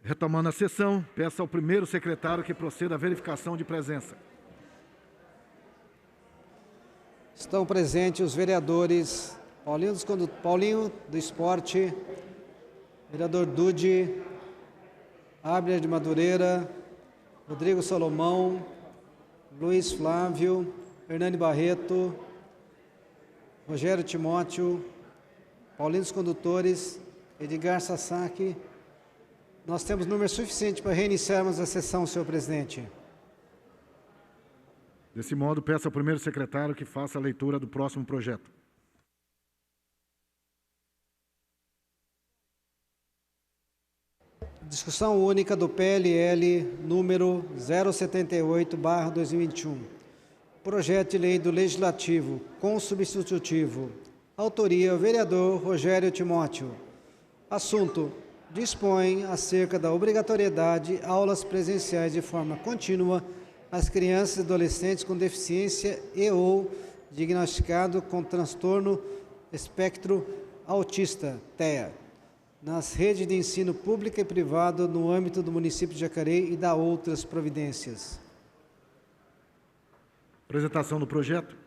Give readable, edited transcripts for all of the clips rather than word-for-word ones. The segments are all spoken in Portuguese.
Retomando a sessão, peço ao primeiro secretário que proceda à verificação de presença. Estão presentes os vereadores Paulinho do Esporte, vereador Dude, Abner de Madureira, Rodrigo Salomão, Luiz Flávio, Hernani Barreto, Rogério Timóteo, Paulinho dos Condutores, Edgar Sasaki. Nós temos número suficiente para reiniciarmos a sessão, senhor presidente. Desse modo, peço ao primeiro secretário que faça a leitura do próximo projeto. Discussão única do PLL número 078/2021. Projeto de lei do Legislativo, com substitutivo. Autoria, vereador Rogério Timóteo. Assunto: dispõe acerca da obrigatoriedade de aulas presenciais de forma contínua às crianças e adolescentes com deficiência e ou diagnosticado com transtorno espectro autista, TEA, nas redes de ensino pública e privado no âmbito do município de Jacareí e da outras providências. Apresentação do projeto.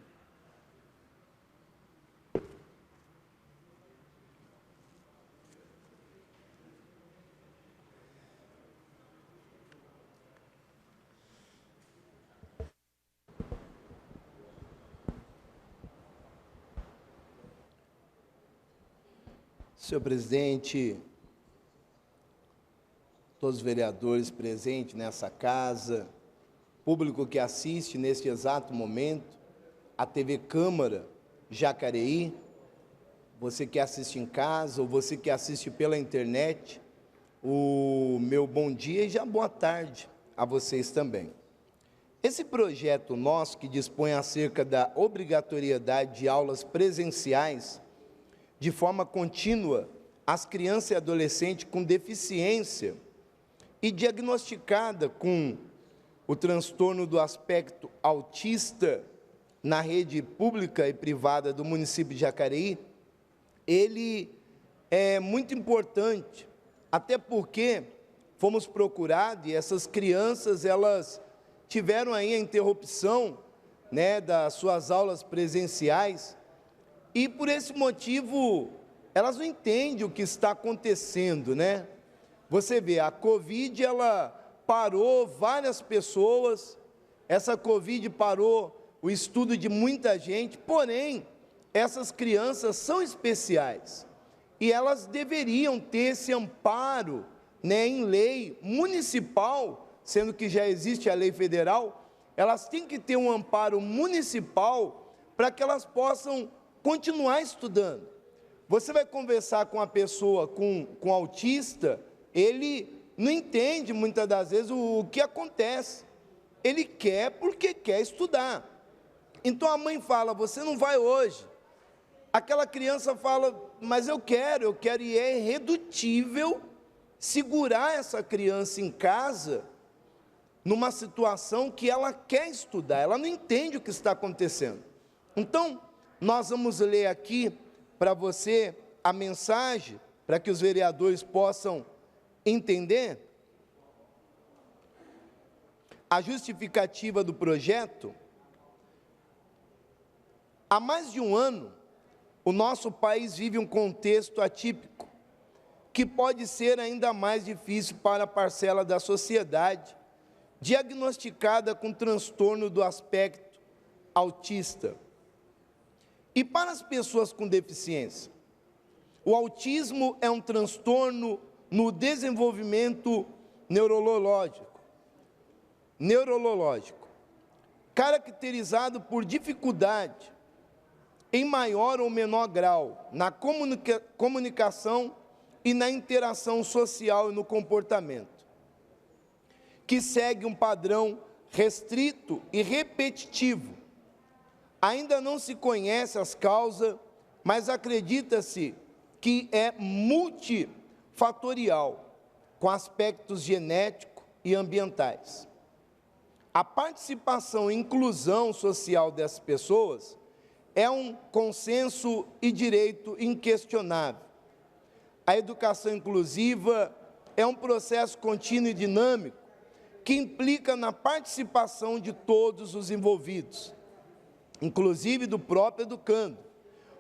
Senhor presidente, todos os vereadores presentes nessa casa, público que assiste neste exato momento, a TV Câmara Jacareí, você que assiste em casa ou você que assiste pela internet, o meu bom dia e já boa tarde a vocês também. Esse projeto nosso que dispõe acerca da obrigatoriedade de aulas presenciais de forma contínua às crianças e adolescentes com deficiência e diagnosticada com o transtorno do aspecto autista na rede pública e privada do município de Jacareí, ele é muito importante, até porque fomos procurados e essas crianças, elas tiveram aí a interrupção, das suas aulas presenciais. E, por esse motivo, elas não entendem o que está acontecendo, Você vê, a Covid, ela parou várias pessoas, essa Covid parou o estudo de muita gente, porém, essas crianças são especiais. E elas deveriam ter esse amparo, em lei municipal, sendo que já existe a lei federal, elas têm que ter um amparo municipal para que elas possam continuar estudando. Você vai conversar com a pessoa com autista, ele não entende muitas das vezes o que acontece. Ele quer porque quer estudar. Então a mãe fala, você não vai hoje. Aquela criança fala, mas eu quero, e é irredutível segurar essa criança em casa numa situação que ela quer estudar, ela não entende o que está acontecendo. Então, nós vamos ler aqui para você a mensagem, para que os vereadores possam entender. A justificativa do projeto. Há mais de um ano, o nosso país vive um contexto atípico, que pode ser ainda mais difícil para a parcela da sociedade, diagnosticada com transtorno do aspecto autista. E para as pessoas com deficiência, o autismo é um transtorno no desenvolvimento neurológico, caracterizado por dificuldade, em maior ou menor grau, na comunicação e na interação social e no comportamento, que segue um padrão restrito e repetitivo. Ainda não se conhece as causas, mas acredita-se que é multifatorial, com aspectos genéticos e ambientais. A participação e inclusão social dessas pessoas é um consenso e direito inquestionável. A educação inclusiva é um processo contínuo e dinâmico que implica na participação de todos os envolvidos, inclusive do próprio educando.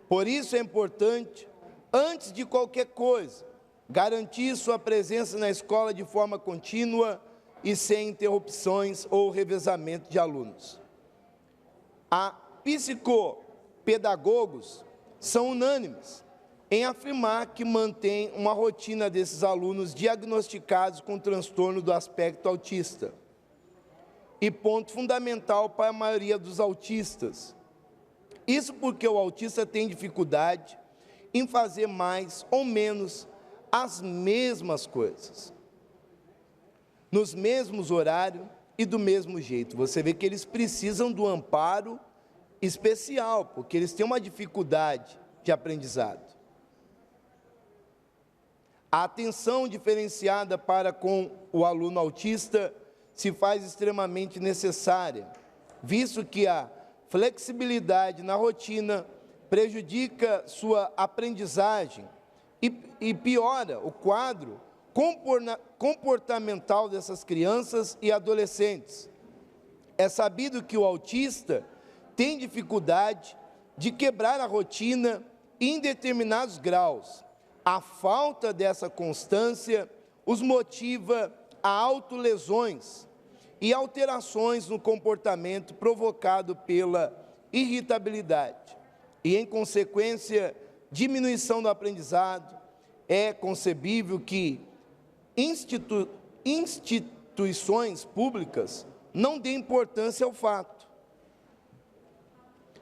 Por isso é importante, antes de qualquer coisa, garantir sua presença na escola de forma contínua e sem interrupções ou revezamento de alunos. A psicopedagogos são unânimes em afirmar que mantém uma rotina desses alunos diagnosticados com transtorno do aspecto autista. E ponto fundamental para a maioria dos autistas. Isso porque o autista tem dificuldade em fazer mais ou menos as mesmas coisas, nos mesmos horários e do mesmo jeito. Você vê que eles precisam do amparo especial, porque eles têm uma dificuldade de aprendizado. A atenção diferenciada para com o aluno autista se faz extremamente necessária, visto que a flexibilidade na rotina prejudica sua aprendizagem e piora o quadro comportamental dessas crianças e adolescentes. É sabido que o autista tem dificuldade de quebrar a rotina em determinados graus. A falta dessa constância os motiva a autolesões e alterações no comportamento provocado pela irritabilidade e, em consequência, diminuição do aprendizado. É concebível que instituições públicas não dêem importância ao fato.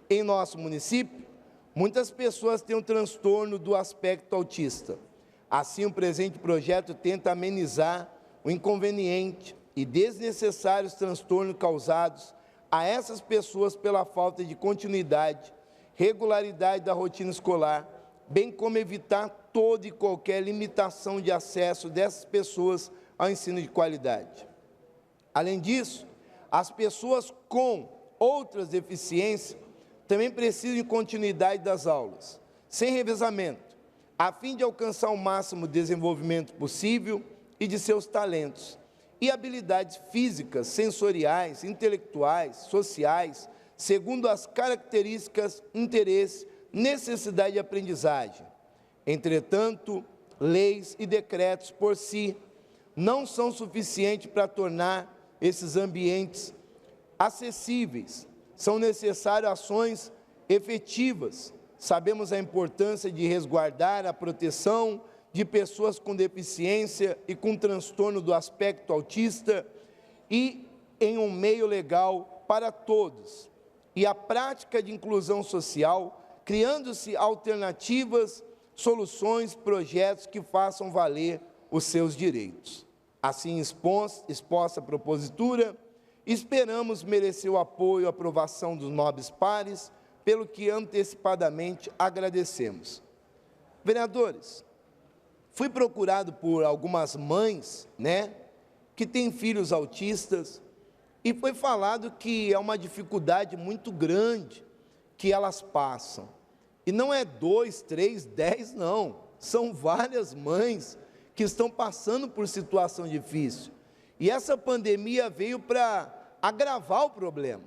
Em nosso município, muitas pessoas têm um transtorno do aspecto autista. Assim, o presente projeto tenta amenizar o inconveniente e desnecessários transtornos causados a essas pessoas pela falta de continuidade, regularidade da rotina escolar, bem como evitar toda e qualquer limitação de acesso dessas pessoas ao ensino de qualidade. Além disso, as pessoas com outras deficiências também precisam de continuidade das aulas, sem revezamento, a fim de alcançar o máximo desenvolvimento possível e de seus talentos e habilidades físicas, sensoriais, intelectuais, sociais, segundo as características, interesse, necessidade de aprendizagem. Entretanto, leis e decretos por si não são suficientes para tornar esses ambientes acessíveis. São necessárias ações efetivas. Sabemos a importância de resguardar a proteção de pessoas com deficiência e com transtorno do aspecto autista e em um meio legal para todos. E a prática de inclusão social, criando-se alternativas, soluções, projetos que façam valer os seus direitos. Assim exposta a propositura, esperamos merecer o apoio e a aprovação dos nobres pares, pelo que antecipadamente agradecemos. Vereadores, fui procurado por algumas mães, que têm filhos autistas, e foi falado que é uma dificuldade muito grande que elas passam. E não é 2, 3, 10, não. São várias mães que estão passando por situação difícil. E essa pandemia veio para agravar o problema.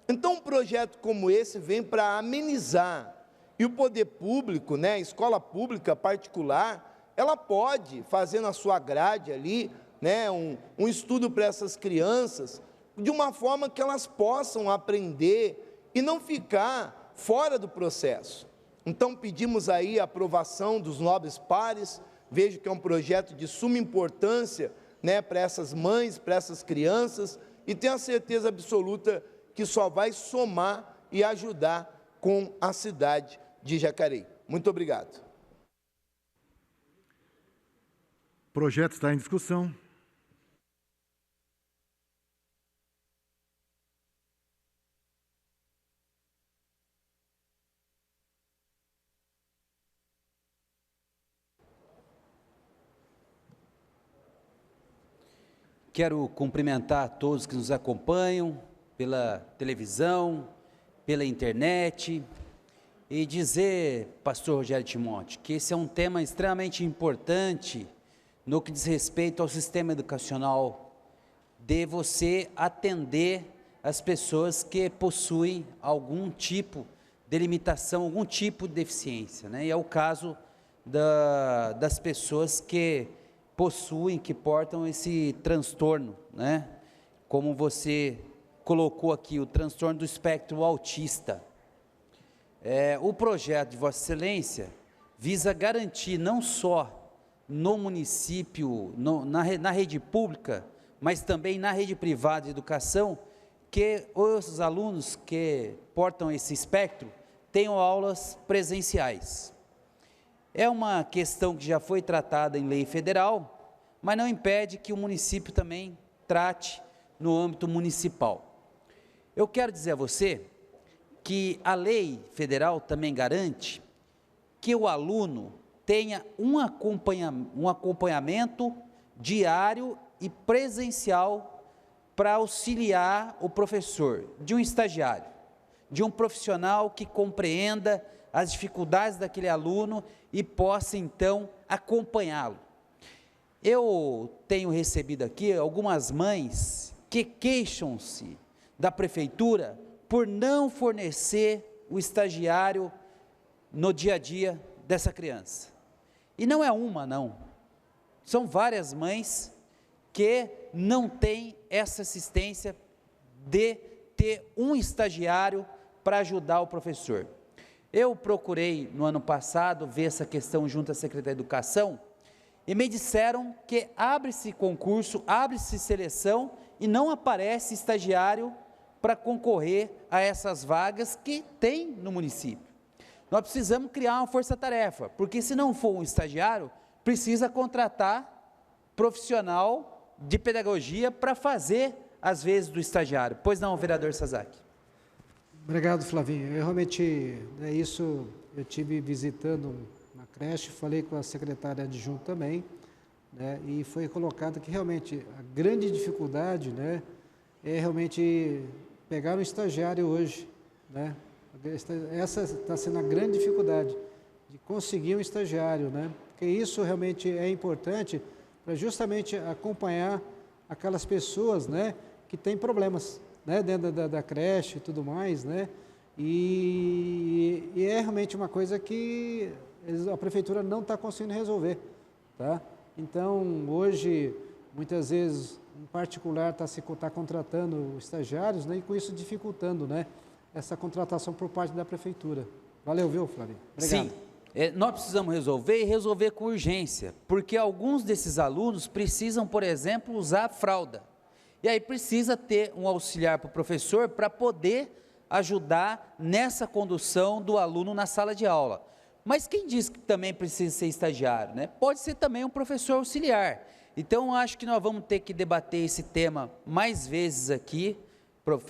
Então, um projeto como esse vem para amenizar. E o poder público, escola pública particular, ela pode fazer na sua grade ali, um estudo para essas crianças, de uma forma que elas possam aprender e não ficar fora do processo. Então, pedimos aí a aprovação dos nobres pares. Vejo que é um projeto de suma importância, para essas mães, para essas crianças, e tenho a certeza absoluta que só vai somar e ajudar com a cidade de Jacareí. Muito obrigado. O projeto está em discussão. Quero cumprimentar a todos que nos acompanham pela televisão, pela internet, e dizer, pastor Rogério Timóteo, que esse é um tema extremamente importante no que diz respeito ao sistema educacional, de você atender as pessoas que possuem algum tipo de limitação, algum tipo de deficiência, né? E é o caso das pessoas que possuem, que portam esse transtorno, né? Como você colocou aqui, o transtorno do espectro autista. O projeto de Vossa Excelência visa garantir não só no município, na rede pública, mas também na rede privada de educação, que os alunos que portam esse espectro tenham aulas presenciais. É uma questão que já foi tratada em lei federal, mas não impede que o município também trate no âmbito municipal. Eu quero dizer a você que a lei federal também garante que o aluno tenha um acompanhamento diário e presencial para auxiliar o professor, de um estagiário, de um profissional que compreenda as dificuldades daquele aluno e possa, então, acompanhá-lo. Eu tenho recebido aqui algumas mães que queixam-se da prefeitura por não fornecer o estagiário no dia a dia dessa criança. E não é uma, não. São várias mães que não têm essa assistência de ter um estagiário para ajudar o professor. Eu procurei, no ano passado, ver essa questão junto à Secretaria de Educação, e me disseram que abre-se concurso, abre-se seleção, e não aparece estagiário para concorrer a essas vagas que tem no município. Nós precisamos criar uma força-tarefa, porque se não for um estagiário, precisa contratar profissional de pedagogia para fazer, às vezes, do estagiário. Pois não, vereador Sazaki. Obrigado, Flavinho. Eu realmente, isso eu tive visitando na creche, falei com a secretária adjunta também, né, e foi colocado que realmente a grande dificuldade, né, é realmente pegar um estagiário hoje, né? Essa está sendo a grande dificuldade, de conseguir um estagiário, né? Porque isso realmente é importante para justamente acompanhar aquelas pessoas, né, que têm problemas, né, dentro da creche e tudo mais, né? E é realmente uma coisa que a prefeitura não está conseguindo resolver, tá? Então, hoje, muitas vezes, em particular, está contratando estagiários, né, e com isso dificultando, né, essa contratação por parte da prefeitura. Valeu, viu, Flávio? Obrigado. Sim, nós precisamos resolver e resolver com urgência, porque alguns desses alunos precisam, por exemplo, usar fralda. E aí precisa ter um auxiliar para o professor para poder ajudar nessa condução do aluno na sala de aula. Mas quem diz que também precisa ser estagiário, né? Pode ser também um professor auxiliar. Então, acho que nós vamos ter que debater esse tema mais vezes aqui,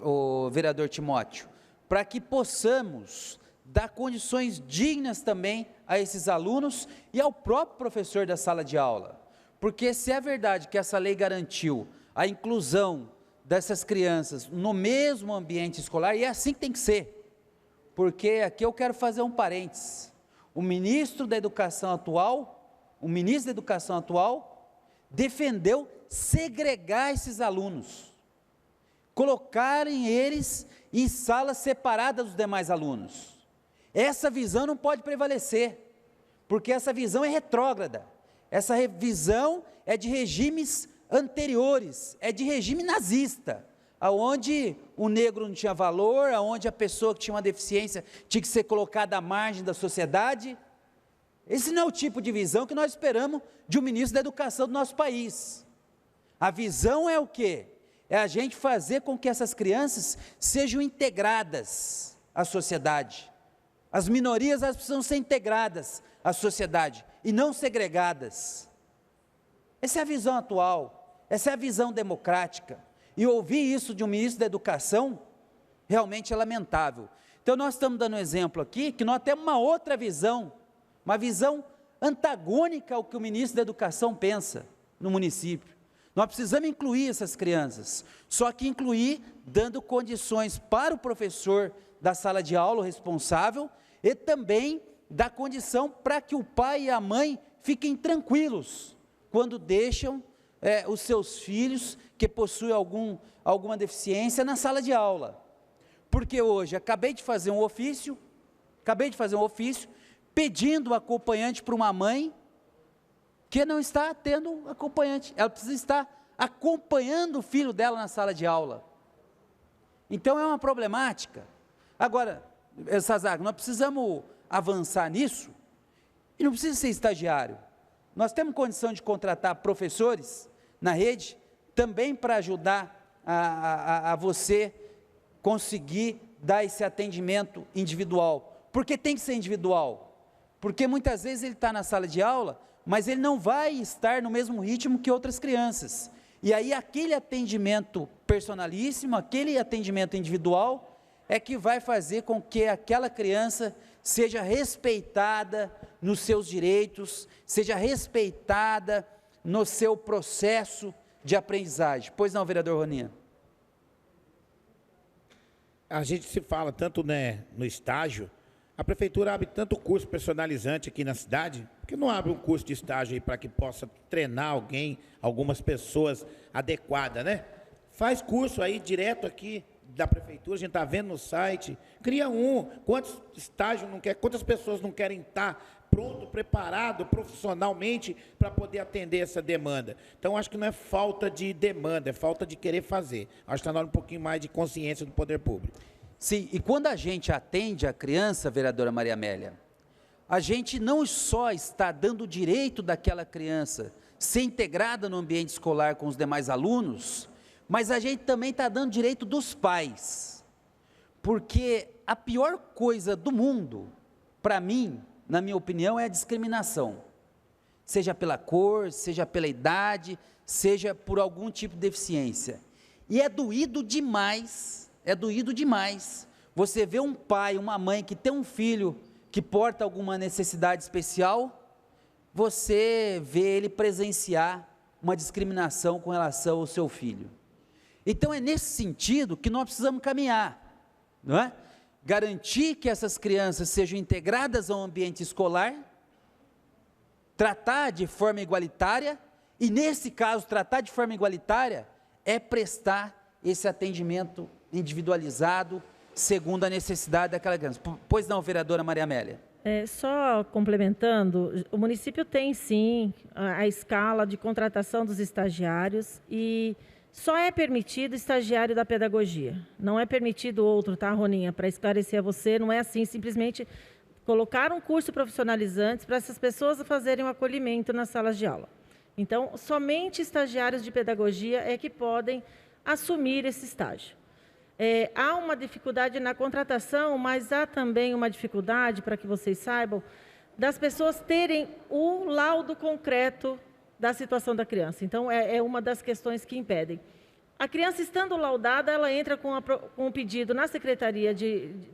o vereador Timóteo, para que possamos dar condições dignas também a esses alunos e ao próprio professor da sala de aula. Porque se é verdade que essa lei garantiu a inclusão dessas crianças no mesmo ambiente escolar, e é assim que tem que ser, porque aqui eu quero fazer um parênteses. O ministro da Educação atual defendeu segregar esses alunos, colocarem eles em salas separadas dos demais alunos. Essa visão não pode prevalecer, porque essa visão é retrógrada, essa visão é de regimes anteriores, é de regime nazista, aonde o negro não tinha valor, aonde a pessoa que tinha uma deficiência tinha que ser colocada à margem da sociedade. Esse não é o tipo de visão que nós esperamos de um ministro da Educação do nosso país. A visão é o quê? É a gente fazer com que essas crianças sejam integradas à sociedade. As minorias, elas precisam ser integradas à sociedade e não segregadas. Essa é a visão atual, essa é a visão democrática. E ouvir isso de um ministro da Educação, realmente é lamentável. Então, nós estamos dando um exemplo aqui, que nós temos uma outra visão, uma visão antagônica ao que o ministro da Educação pensa no município. Nós precisamos incluir essas crianças, só que incluir dando condições para o professor da sala de aula, o responsável, e também dar condição para que o pai e a mãe fiquem tranquilos, quando deixam os seus filhos que possuem alguma deficiência na sala de aula. Porque hoje acabei de fazer um ofício pedindo um acompanhante para uma mãe que não está tendo acompanhante. Ela precisa estar acompanhando o filho dela na sala de aula. Então é uma problemática. Agora, Sazago, nós precisamos avançar nisso, e não precisa ser estagiário. Nós temos condição de contratar professores na rede, também para ajudar a você conseguir dar esse atendimento individual. Por que tem que ser individual? Porque muitas vezes ele está na sala de aula, mas ele não vai estar no mesmo ritmo que outras crianças. E aí aquele atendimento personalíssimo, aquele atendimento individual, é que vai fazer com que aquela criança seja respeitada nos seus direitos, seja respeitada no seu processo de aprendizagem. Pois não, vereador Roninha? A gente se fala tanto, né, no estágio, a prefeitura abre tanto curso personalizante aqui na cidade, porque não abre um curso de estágio aí para que possa treinar alguém, algumas pessoas adequadas, né? Faz curso aí direto aqui da prefeitura, a gente está vendo no site, cria quantos estágios não quer, quantas pessoas não querem estar pronto, preparado profissionalmente para poder atender essa demanda. Então, acho que não é falta de demanda, é falta de querer fazer. Acho que está na hora um pouquinho mais de consciência do poder público. Sim, e quando a gente atende a criança, vereadora Maria Amélia, a gente não só está dando o direito daquela criança ser integrada no ambiente escolar com os demais alunos, mas a gente também está dando direito dos pais, porque a pior coisa do mundo, para mim, na minha opinião, é a discriminação, seja pela cor, seja pela idade, seja por algum tipo de deficiência, e é doído demais você vê um pai, uma mãe que tem um filho que porta alguma necessidade especial, você vê ele presenciar uma discriminação com relação ao seu filho. Então é nesse sentido que nós precisamos caminhar, não é? Garantir que essas crianças sejam integradas ao ambiente escolar, tratar de forma igualitária, e nesse caso, tratar de forma igualitária é prestar esse atendimento individualizado, segundo a necessidade daquela criança. Pois não, vereadora Maria Amélia? Só complementando, o município tem sim a escala de contratação dos estagiários e só é permitido estagiário da pedagogia. Não é permitido outro, tá, Roninha? Para esclarecer a você, não é assim, simplesmente colocar um curso profissionalizante para essas pessoas fazerem um acolhimento nas salas de aula. Então, somente estagiários de pedagogia é que podem assumir esse estágio. Há uma dificuldade na contratação, mas há também uma dificuldade, para que vocês saibam, das pessoas terem o laudo concreto da situação da criança. Então, é uma das questões que impedem. A criança, estando laudada, ela entra com um pedido na Secretaria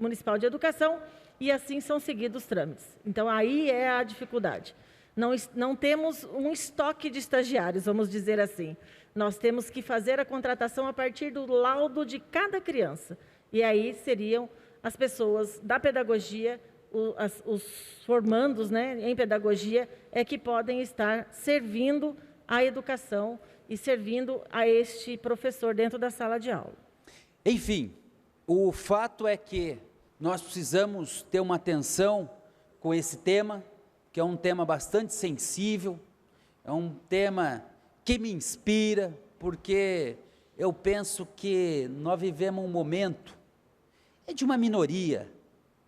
Municipal de Educação e assim são seguidos os trâmites. Então, aí é a dificuldade. Não temos um estoque de estagiários, vamos dizer assim. Nós temos que fazer a contratação a partir do laudo de cada criança. E aí seriam as pessoas da pedagogia, os formandos, né, em pedagogia, é que podem estar servindo à educação e servindo a este professor dentro da sala de aula. Enfim, o fato é que nós precisamos ter uma atenção com esse tema, que é um tema bastante sensível, é um tema que me inspira, porque eu penso que nós vivemos um momento, é de uma minoria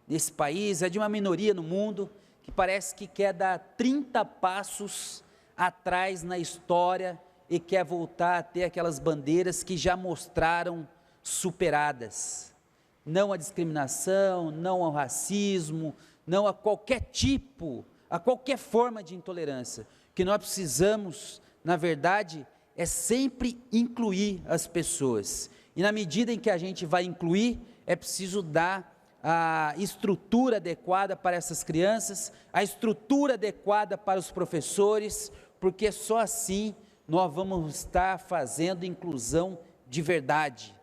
nesse país, é de uma minoria no mundo, que parece que quer dar 30 passos atrás na história e quer voltar a ter aquelas bandeiras que já mostraram superadas. Não à discriminação, não ao racismo, não a qualquer tipo, a qualquer forma de intolerância. O que nós precisamos, na verdade, é sempre incluir as pessoas. E na medida em que a gente vai incluir, é preciso dar a estrutura adequada para essas crianças, a estrutura adequada para os professores, porque só assim nós vamos estar fazendo inclusão de verdade,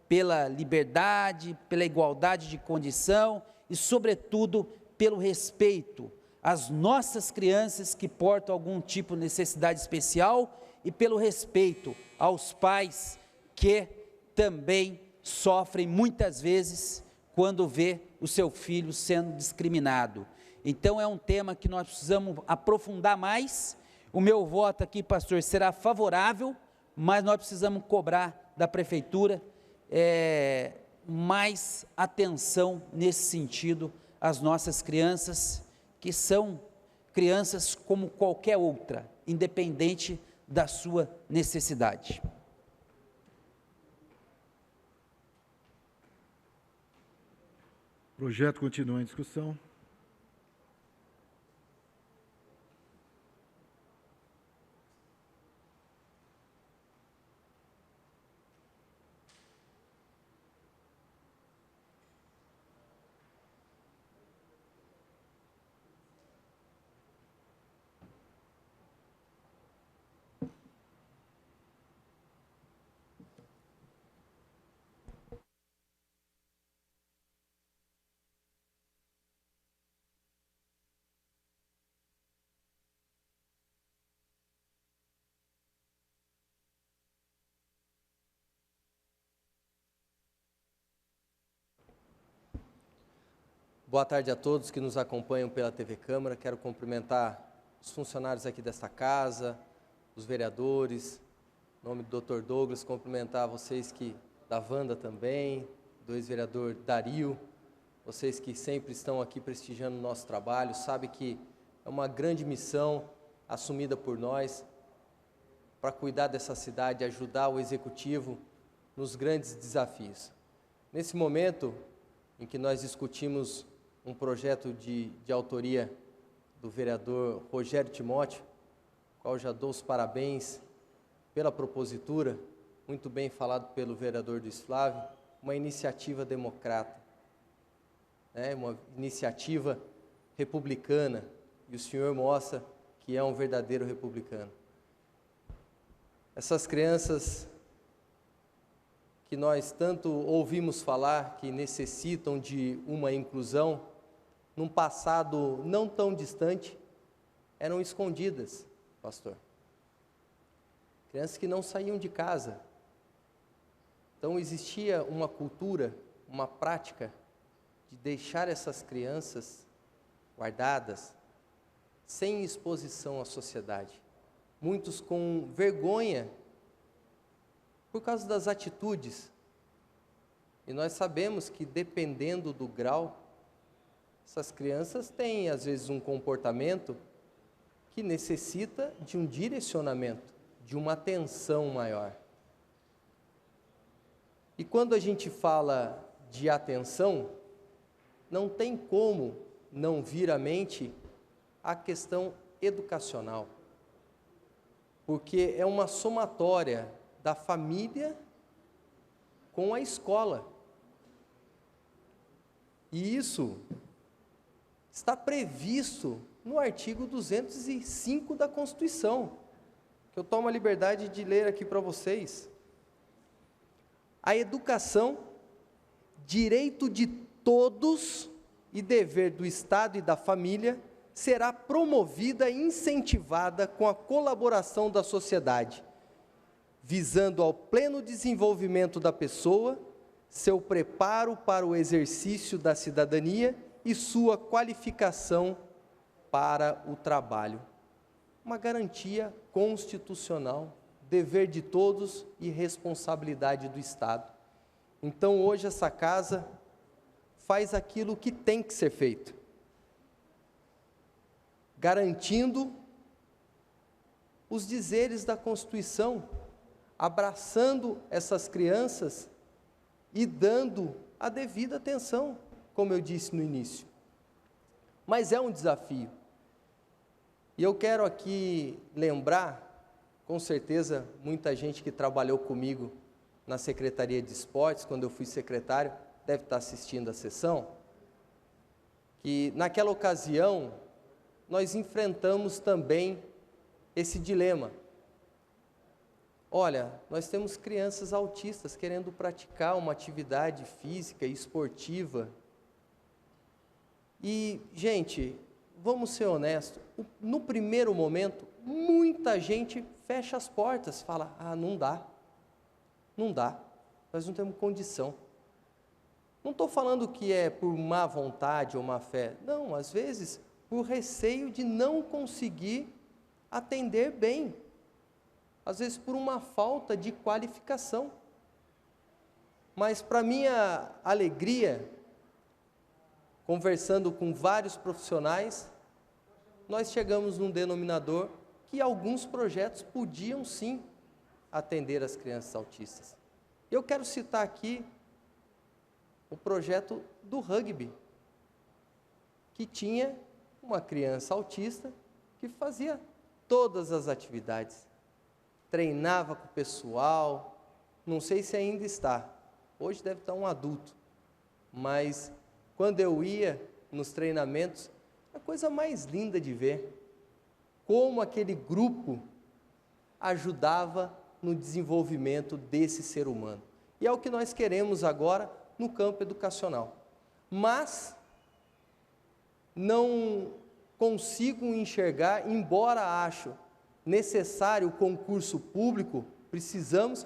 pela liberdade, pela igualdade de condição e, sobretudo, pelo respeito as nossas crianças que portam algum tipo de necessidade especial e pelo respeito aos pais que também sofrem muitas vezes quando vê o seu filho sendo discriminado. Então é um tema que nós precisamos aprofundar mais. O meu voto aqui, pastor, será favorável, mas nós precisamos cobrar da prefeitura mais atenção nesse sentido às nossas crianças, que são crianças como qualquer outra, independente da sua necessidade. O projeto continua em discussão. Boa tarde a todos que nos acompanham pela TV Câmara. Quero cumprimentar os funcionários aqui desta casa, os vereadores, em nome do Dr. Douglas, cumprimentar vocês da Wanda também, do ex-vereador Dario, vocês que sempre estão aqui prestigiando o nosso trabalho, sabe que é uma grande missão assumida por nós para cuidar dessa cidade, ajudar o Executivo nos grandes desafios. Nesse momento em que nós discutimos um projeto de autoria do vereador Rogério Timóteo, qual já dou os parabéns pela propositura, muito bem falado pelo vereador Luiz Flávio, uma iniciativa democrata, uma iniciativa republicana, e o senhor mostra que é um verdadeiro republicano. Essas crianças que nós tanto ouvimos falar que necessitam de uma inclusão, num passado não tão distante, eram escondidas, pastor. Crianças que não saíam de casa. Então existia uma cultura, uma prática de deixar essas crianças guardadas, sem exposição à sociedade. Muitos com vergonha por causa das atitudes. E nós sabemos que, dependendo do grau, essas crianças têm, às vezes, um comportamento que necessita de um direcionamento, de uma atenção maior. E quando a gente fala de atenção, não tem como não vir à mente a questão educacional, porque é uma somatória da família com a escola. E isso está previsto no artigo 205 da Constituição, que eu tomo a liberdade de ler aqui para vocês. A educação, direito de todos e dever do Estado e da família, será promovida e incentivada com a colaboração da sociedade, visando ao pleno desenvolvimento da pessoa, seu preparo para o exercício da cidadania e sua qualificação para o trabalho. Uma garantia constitucional, dever de todos e responsabilidade do Estado. Então, hoje, essa casa faz aquilo que tem que ser feito, garantindo os dizeres da Constituição, abraçando essas crianças e dando a devida atenção, como eu disse no início. Mas é um desafio. E eu quero aqui lembrar, com certeza, muita gente que trabalhou comigo na Secretaria de Esportes, quando eu fui secretário, deve estar assistindo a sessão, que naquela ocasião nós enfrentamos também esse dilema. Olha, nós temos crianças autistas querendo praticar uma atividade física e esportiva. E, gente, vamos ser honestos, no primeiro momento, muita gente fecha as portas, fala, não dá, nós não temos condição. Não estou falando que é por má vontade ou má fé, não, às vezes por receio de não conseguir atender bem, às vezes por uma falta de qualificação. Mas para minha alegria, conversando com vários profissionais, nós chegamos num denominador que alguns projetos podiam sim atender as crianças autistas. Eu quero citar aqui o projeto do rugby, que tinha uma criança autista que fazia todas as atividades, treinava com o pessoal, não sei se ainda está, hoje deve estar um adulto, mas quando eu ia nos treinamentos, a coisa mais linda de ver, como aquele grupo ajudava no desenvolvimento desse ser humano. E é o que nós queremos agora no campo educacional. Mas não consigo enxergar, embora acho necessário o concurso público, precisamos,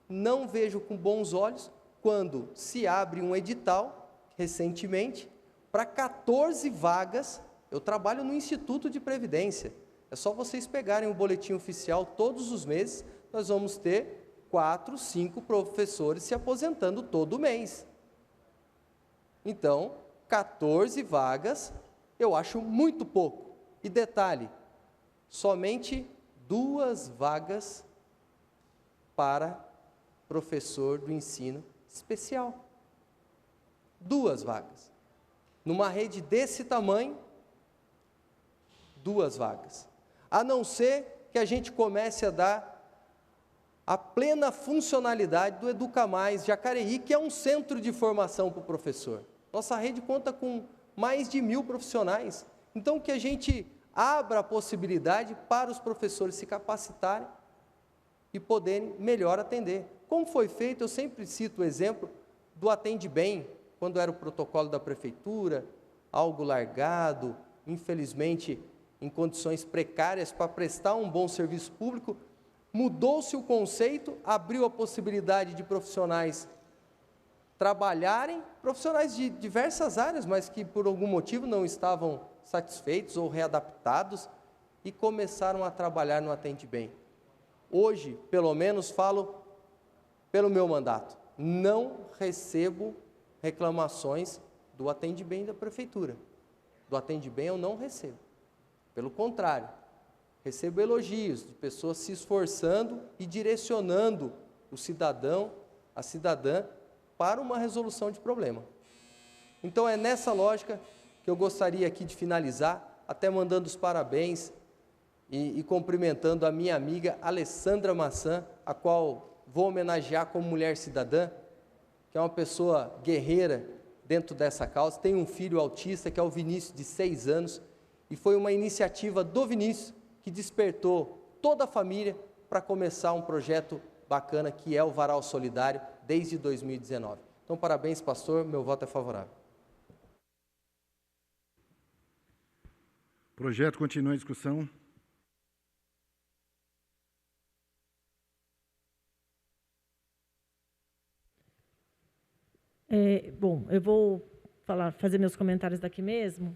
não vejo com bons olhos quando se abre um edital, recentemente, para 14 vagas. Eu trabalho no Instituto de Previdência, é só vocês pegarem o boletim oficial todos os meses, nós vamos ter 4, 5 professores se aposentando todo mês. Então, 14 vagas, eu acho muito pouco. E detalhe, somente 2 vagas para professor do ensino especial. 2 vagas. Numa rede desse tamanho, 2 vagas. A não ser que a gente comece a dar a plena funcionalidade do Educa Mais Jacareí, que é um centro de formação para o professor. Nossa rede conta com mais de 1000 profissionais. Então, que a gente abra a possibilidade para os professores se capacitarem e poderem melhor atender. Como foi feito, eu sempre cito o exemplo do Atende Bem, quando era o protocolo da prefeitura, algo largado, infelizmente em condições precárias para prestar um bom serviço público, mudou-se o conceito, abriu a possibilidade de profissionais trabalharem, profissionais de diversas áreas, mas que por algum motivo não estavam satisfeitos ou readaptados e começaram a trabalhar no Atende Bem. Hoje, pelo menos, falo pelo meu mandato, não recebo reclamações do Atende Bem da prefeitura. Do Atende Bem eu não recebo. Pelo contrário, recebo elogios de pessoas se esforçando e direcionando o cidadão, a cidadã, para uma resolução de problema. Então é nessa lógica que eu gostaria aqui de finalizar, até mandando os parabéns e cumprimentando a minha amiga Alessandra Maçã, a qual vou homenagear como mulher cidadã, que é uma pessoa guerreira dentro dessa causa, tem um filho autista, que é o Vinícius, de 6 anos, e foi uma iniciativa do Vinícius que despertou toda a família para começar um projeto bacana, que é o Varal Solidário, desde 2019. Então, parabéns, pastor, meu voto é favorável. O projeto continua em discussão. Bom, eu vou fazer meus comentários daqui mesmo.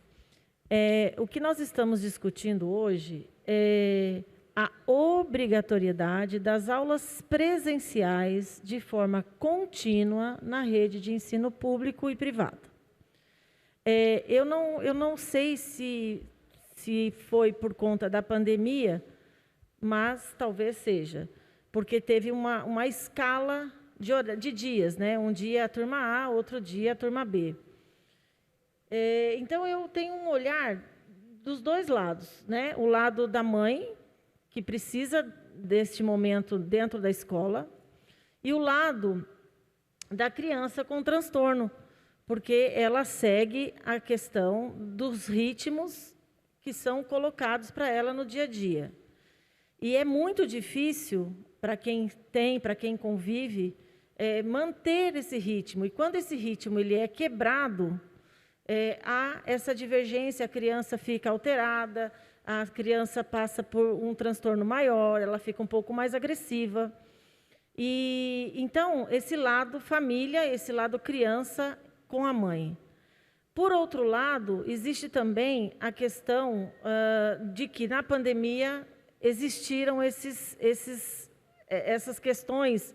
O que nós estamos discutindo hoje é a obrigatoriedade das aulas presenciais de forma contínua na rede de ensino público e privado. Eu não sei se foi por conta da pandemia, mas talvez seja, porque teve uma escala de dias, né? Um dia a turma A, outro dia a turma B. Então, eu tenho um olhar dos dois lados, né? O lado da mãe, que precisa deste momento dentro da escola, e o lado da criança com transtorno, porque ela segue a questão dos ritmos que são colocados para ela no dia a dia. E é muito difícil para quem convive, manter esse ritmo. E quando esse ritmo ele é quebrado, há essa divergência, a criança fica alterada, a criança passa por um transtorno maior, ela fica um pouco mais agressiva. E então, esse lado família, esse lado criança com a mãe. Por outro lado, existe também a questão de que na pandemia existiram essas questões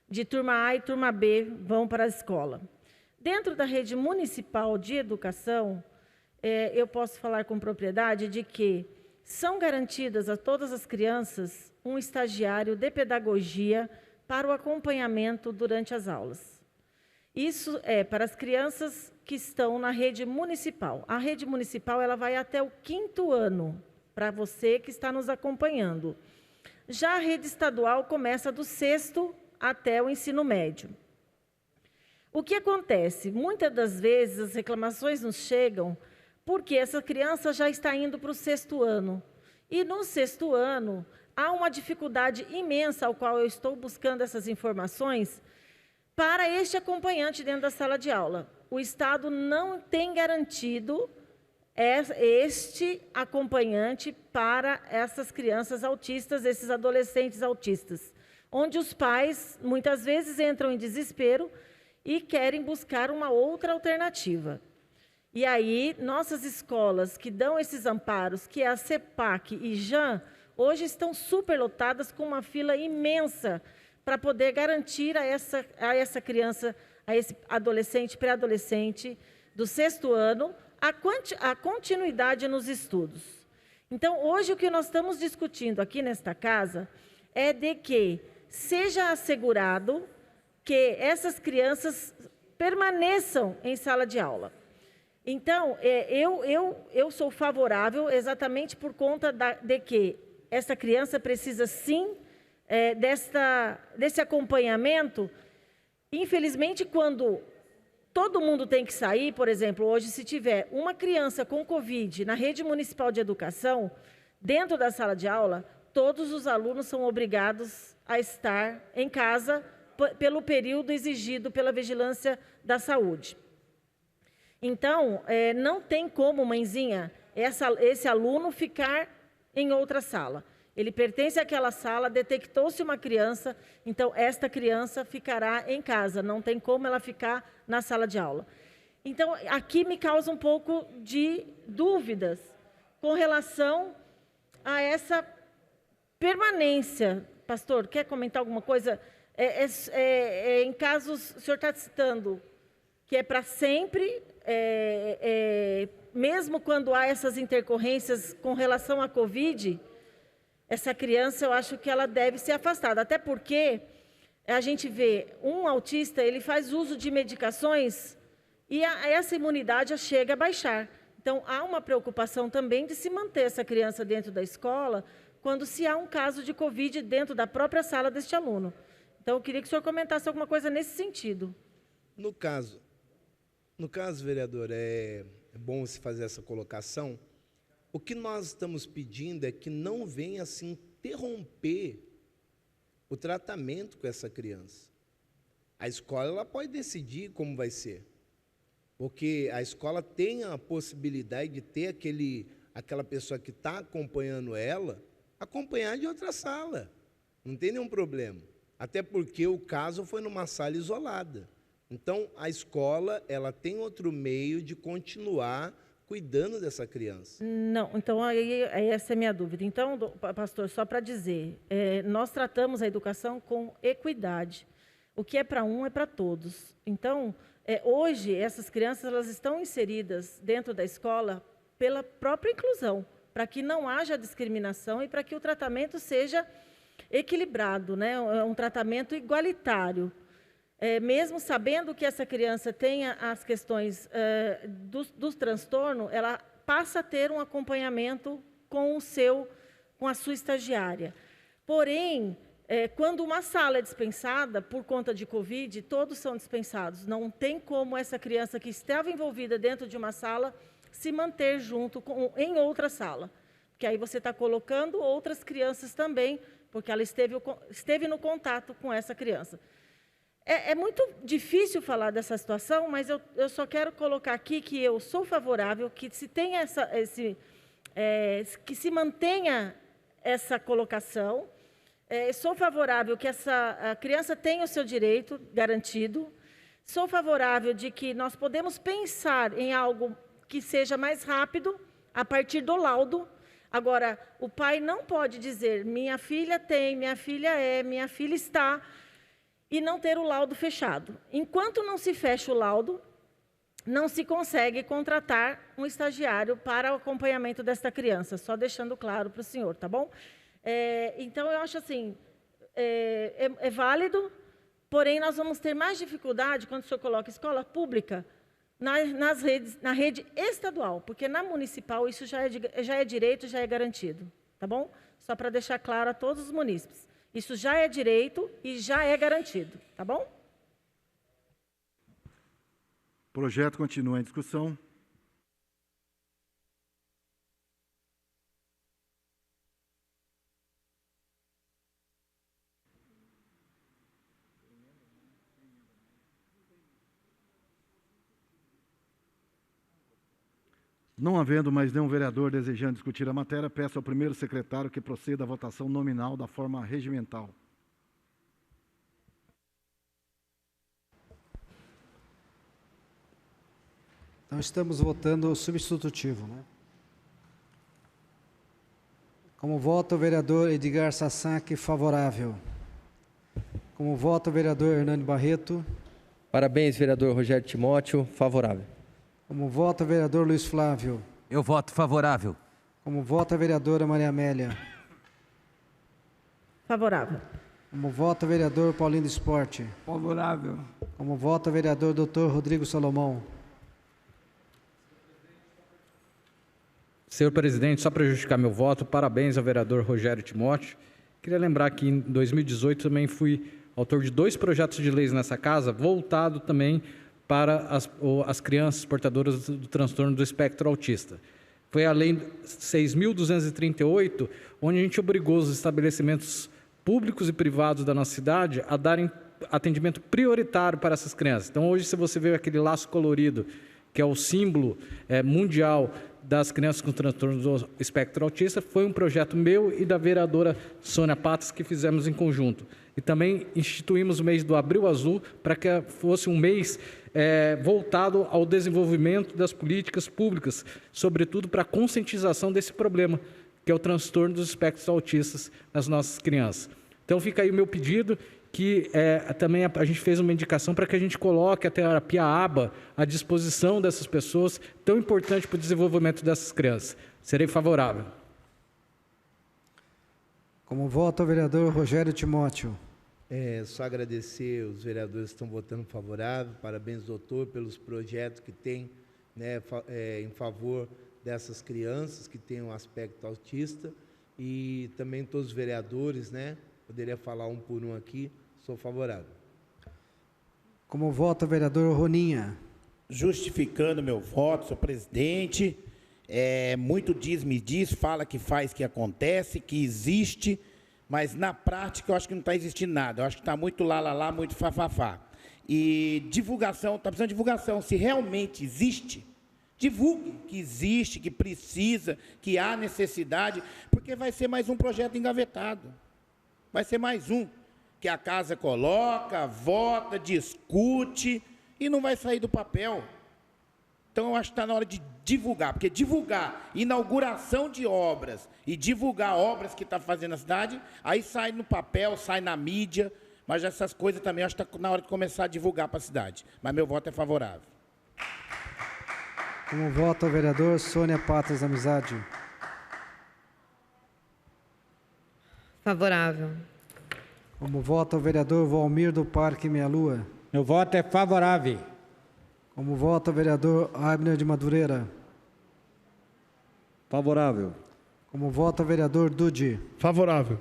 de turma A e turma B vão para a escola. Dentro da rede municipal de educação, eu posso falar com propriedade de que são garantidas a todas as crianças um estagiário de pedagogia para o acompanhamento durante as aulas. Isso é para as crianças que estão na rede municipal. A rede municipal ela vai até o 5º ano, para você que está nos acompanhando. Já a rede estadual começa do 6º até o ensino médio. O que acontece? Muitas das vezes as reclamações nos chegam porque essa criança já está indo para o 6º ano. E no 6º ano, há uma dificuldade imensa ao qual eu estou buscando essas informações para este acompanhante dentro da sala de aula. O Estado não tem garantido este acompanhante para essas crianças autistas, esses adolescentes autistas, onde os pais, muitas vezes, entram em desespero e querem buscar uma outra alternativa. E aí, nossas escolas que dão esses amparos, que é a CEPAC e JAN, hoje estão superlotadas com uma fila imensa para poder garantir a essa criança, a esse adolescente, pré-adolescente do 6º ano, a continuidade nos estudos. Então, hoje o que nós estamos discutindo aqui nesta casa é de que seja assegurado que essas crianças permaneçam em sala de aula. Então, eu sou favorável exatamente por conta de que essa criança precisa, sim, desse acompanhamento. Infelizmente, quando todo mundo tem que sair, por exemplo, hoje, se tiver uma criança com Covid na rede municipal de educação, dentro da sala de aula, todos os alunos são obrigados a estar em casa pelo período exigido pela vigilância da saúde. Então, não tem como, mãezinha, esse aluno ficar em outra sala. Ele pertence àquela sala, detectou-se uma criança, então esta criança ficará em casa, não tem como ela ficar na sala de aula. Então, aqui me causa um pouco de dúvidas com relação a essa permanência. Pastor, quer comentar alguma coisa? Em casos, o senhor está citando que é para sempre, mesmo quando há essas intercorrências com relação à Covid, essa criança, eu acho que ela deve ser afastada. Até porque a gente vê um autista, ele faz uso de medicações e essa imunidade chega a baixar. Então, há uma preocupação também de se manter essa criança dentro da escola quando se há um caso de Covid dentro da própria sala deste aluno. Então, eu queria que o senhor comentasse alguma coisa nesse sentido. No caso, vereador, é bom se fazer essa colocação. O que nós estamos pedindo é que não venha se interromper o tratamento com essa criança. A escola ela pode decidir como vai ser, porque a escola tem a possibilidade de ter aquela pessoa que está acompanhando ela, acompanhar de outra sala. Não tem nenhum problema. Até porque o caso foi numa sala isolada. Então, a escola ela tem outro meio de continuar cuidando dessa criança. Não, então aí essa é a minha dúvida. Então, pastor, só para dizer, nós tratamos a educação com equidade. O que é para um é para todos. Então, hoje, essas crianças elas estão inseridas dentro da escola pela própria inclusão, para que não haja discriminação e para que o tratamento seja equilibrado, né? Um tratamento igualitário. Mesmo sabendo que essa criança tenha as questões do transtorno, ela passa a ter um acompanhamento com a sua estagiária. Porém, quando uma sala é dispensada por conta de Covid, todos são dispensados. Não tem como essa criança que estava envolvida dentro de uma sala se manter junto em outra sala. Porque aí você está colocando outras crianças também, porque ela esteve no contato com essa criança. É muito difícil falar dessa situação, mas eu só quero colocar aqui que eu sou favorável, que se tenha que se mantenha essa colocação. Sou favorável que a criança tenha o seu direito garantido. Sou favorável de que nós podemos pensar em algo que seja mais rápido, a partir do laudo. Agora, o pai não pode dizer, minha filha tem, minha filha minha filha está, e não ter o laudo fechado. Enquanto não se fecha o laudo, não se consegue contratar um estagiário para o acompanhamento desta criança, só deixando claro para o senhor, tá bom? Então, eu acho assim, é válido, porém, nós vamos ter mais dificuldade quando o senhor coloca escola pública na rede estadual, porque na municipal isso já é direito, já é garantido, tá bom? Só para deixar claro a todos os munícipes. Isso já é direito e já é garantido, tá bom? O projeto continua em discussão. Não havendo mais nenhum vereador desejando discutir a matéria, peço ao primeiro secretário que proceda à votação nominal da forma regimental. Então, estamos votando o substitutivo, né? Como voto o vereador Edgar Sasaki, favorável. Como voto o vereador Hernani Barreto. Parabéns, vereador Rogério Timóteo, favorável. Como voto o vereador Luiz Flávio. Eu voto favorável. Como voto a vereadora Maria Amélia. Favorável. Como voto o vereador Paulinho do Esporte. Favorável. Como voto o vereador Dr. Rodrigo Salomão. Senhor presidente, só para justificar meu voto, parabéns ao vereador Rogério Timóteo. Queria lembrar que em 2018 também fui autor de 2 projetos de leis nessa casa, voltado também para as crianças portadoras do transtorno do espectro autista. Foi a Lei 6.238, onde a gente obrigou os estabelecimentos públicos e privados da nossa cidade a darem atendimento prioritário para essas crianças. Então, hoje, se você vê aquele laço colorido, que é o símbolo mundial das crianças com transtorno do espectro autista, foi um projeto meu e da vereadora Sônia Patas que fizemos em conjunto. E também instituímos o mês do Abril Azul para que fosse um mês voltado ao desenvolvimento das políticas públicas, sobretudo para a conscientização desse problema, que é o transtorno dos espectros autistas nas nossas crianças. Então fica aí o meu pedido, que também a gente fez uma indicação para que a gente coloque a terapia ABA à disposição dessas pessoas, tão importante para o desenvolvimento dessas crianças. Serei favorável. Como voto o vereador Rogério Timóteo. Só agradecer os vereadores que estão votando favorável. Parabéns, doutor, pelos projetos que tem, né, em favor dessas crianças que têm um aspecto autista. E também todos os vereadores, né? Poderia falar um por um aqui. Sou favorável. Como voto o vereador Roninha. Justificando meu voto, senhor presidente, muito diz-me diz, fala que faz, que acontece, que existe, mas na prática eu acho que não está existindo nada. Eu acho que está muito lá, muito fafafá. E divulgação, está precisando de divulgação. Se realmente existe, divulgue que existe, que precisa, que há necessidade, porque vai ser mais um projeto engavetado. Vai ser mais um que a casa coloca, vota, discute e não vai sair do papel. Então, eu acho que está na hora de divulgar, porque divulgar inauguração de obras e divulgar obras que está fazendo na cidade, aí sai no papel, sai na mídia, mas essas coisas também eu acho que está na hora de começar a divulgar para a cidade. Mas meu voto é favorável. Como voto o vereador Sônia Patas Amizade. Favorável. Como voto o vereador Valmir do Parque Meia Lua. Meu voto é favorável. Como voto o vereador Abner de Madureira. Favorável. Como voto o vereador Dudi. Favorável.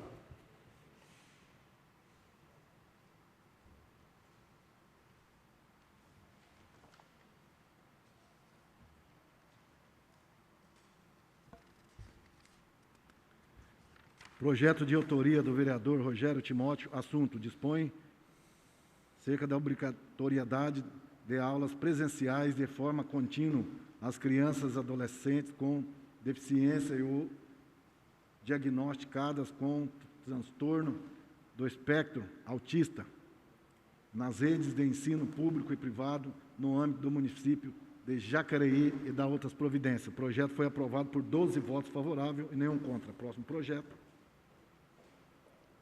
Projeto de autoria do vereador Rogério Timóteo, assunto, dispõe acerca da obrigatoriedade de aulas presenciais de forma contínua às crianças e adolescentes com deficiência ou diagnosticadas com transtorno do espectro autista nas redes de ensino público e privado no âmbito do município de Jacareí e da outras providências. O projeto foi aprovado por 12 votos favoráveis e nenhum contra. Próximo projeto.